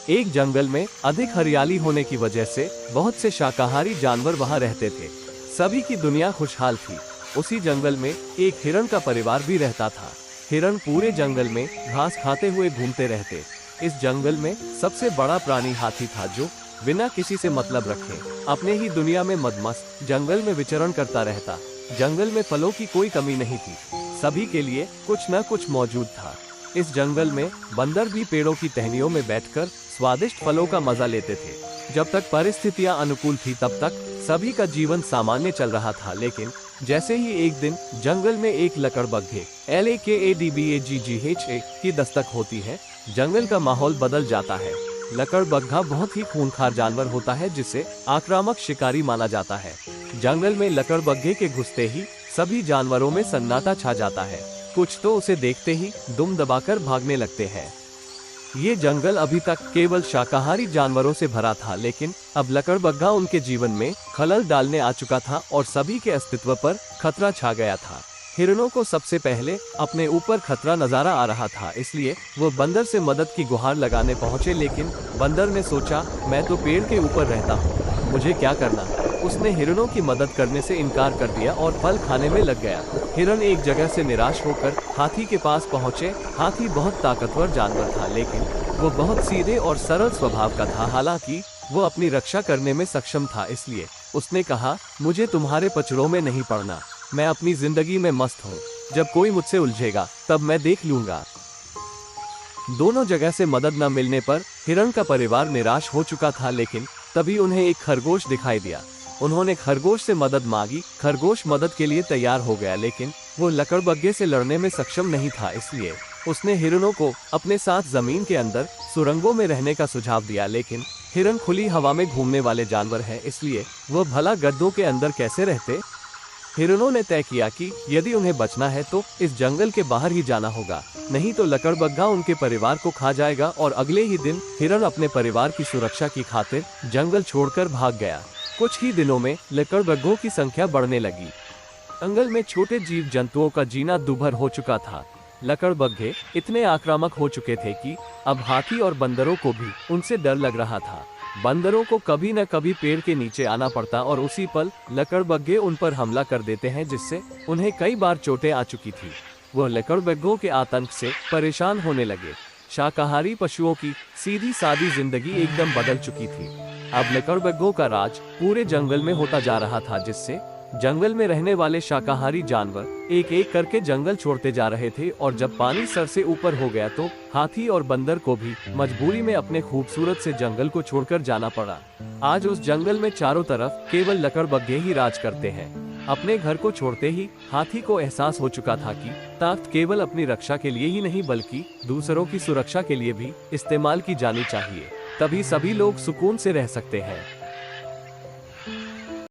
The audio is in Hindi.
एक जंगल में अधिक हरियाली होने की वजह से बहुत से शाकाहारी जानवर वहां रहते थे। सभी की दुनिया खुशहाल थी। उसी जंगल में एक हिरण का परिवार भी रहता था। हिरण पूरे जंगल में घास खाते हुए घूमते रहते। इस जंगल में सबसे बड़ा प्राणी हाथी था, जो बिना किसी से मतलब रखे अपने ही दुनिया में मदमस्त जंगल में विचरण करता रहता। जंगल में फलों की कोई कमी नहीं थी, सभी के लिए कुछ न कुछ मौजूद था। इस जंगल में बंदर भी पेड़ों की टहनियों में बैठकर स्वादिष्ट फलों का मजा लेते थे। जब तक परिस्थितियां अनुकूल थी तब तक सभी का जीवन सामान्य चल रहा था, लेकिन जैसे ही एक दिन जंगल में एक लकड़बग्घे LAKADBAGGHA की दस्तक होती है, जंगल का माहौल बदल जाता है। लकड़बग्घा बहुत ही खूंखार जानवर होता है, जिसे आक्रामक शिकारी माना जाता है। जंगल में लकड़बग्घे के घुसते ही सभी जानवरों में सन्नाटा छा जाता है। कुछ तो उसे देखते ही दुम दबाकर भागने लगते हैं। ये जंगल अभी तक केवल शाकाहारी जानवरों से भरा था, लेकिन अब लकड़बग्घा उनके जीवन में खलल डालने आ चुका था और सभी के अस्तित्व पर खतरा छा गया था। हिरणों को सबसे पहले अपने ऊपर खतरा नजर आ रहा था, इसलिए वो बंदर से मदद की गुहार लगाने पहुंचे, लेकिन बंदर ने सोचा, मैं तो पेड़ के ऊपर रहता हूँ, मुझे क्या करना। उसने हिरणों की मदद करने से इनकार कर दिया और फल खाने में लग गया। हिरण एक जगह से निराश होकर हाथी के पास पहुंचे। हाथी बहुत ताकतवर जानवर था, लेकिन वो बहुत सीधे और सरल स्वभाव का था। हालांकि वो अपनी रक्षा करने में सक्षम था, इसलिए उसने कहा, मुझे तुम्हारे पचड़ों में नहीं पड़ना, मैं अपनी जिंदगी में मस्त हूँ। जब कोई मुझसे उलझेगा तब मैं देख लूंगा। दोनों जगह से मदद न मिलने पर हिरण का परिवार निराश हो चुका था, लेकिन तभी उन्हें एक खरगोश दिखाई दिया। उन्होंने खरगोश से मदद मांगी। खरगोश मदद के लिए तैयार हो गया, लेकिन वो लकड़बग्घे से लड़ने में सक्षम नहीं था, इसलिए उसने हिरणों को अपने साथ जमीन के अंदर सुरंगों में रहने का सुझाव दिया। लेकिन हिरण खुली हवा में घूमने वाले जानवर हैं, इसलिए वह भला गड्ढों के अंदर कैसे रहते। हिरणों ने तय किया कि यदि उन्हें बचना है तो इस जंगल के बाहर ही जाना होगा, नहीं तो लकड़बग्घा उनके परिवार को खा जाएगा। और अगले ही दिन हिरण अपने परिवार की सुरक्षा की खातिर जंगल छोड़कर भाग गया। कुछ ही दिनों में लकड़बग्घों की संख्या बढ़ने लगी। जंगल में छोटे जीव जंतुओं का जीना दूभर हो चुका था। लकड़बग्घे इतने आक्रामक हो चुके थे कि अब हाथी और बंदरों को भी उनसे डर लग रहा था। बंदरों को कभी न कभी पेड़ के नीचे आना पड़ता और उसी पल लकड़बग्घे उन पर हमला कर देते हैं, जिससे उन्हें कई बार चोटें आ चुकी थी। वह लकड़बग्घों के आतंक से परेशान होने लगे। शाकाहारी पशुओं की सीधी सादी जिंदगी एकदम बदल चुकी थी। अब लकड़बग्घों का राज पूरे जंगल में होता जा रहा था, जिससे जंगल में रहने वाले शाकाहारी जानवर एक एक करके जंगल छोड़ते जा रहे थे। और जब पानी सर से ऊपर हो गया तो हाथी और बंदर को भी मजबूरी में अपने खूबसूरत से जंगल को छोड़कर जाना पड़ा। आज उस जंगल में चारों तरफ केवल लकड़बग्घे ही राज करते हैं। अपने घर को छोड़ते ही हाथी को एहसास हो चुका था कि ताकत केवल अपनी रक्षा के लिए ही नहीं बल्कि दूसरों की सुरक्षा के लिए भी इस्तेमाल की जानी चाहिए, तभी सभी लोग सुकून से रह सकते हैं।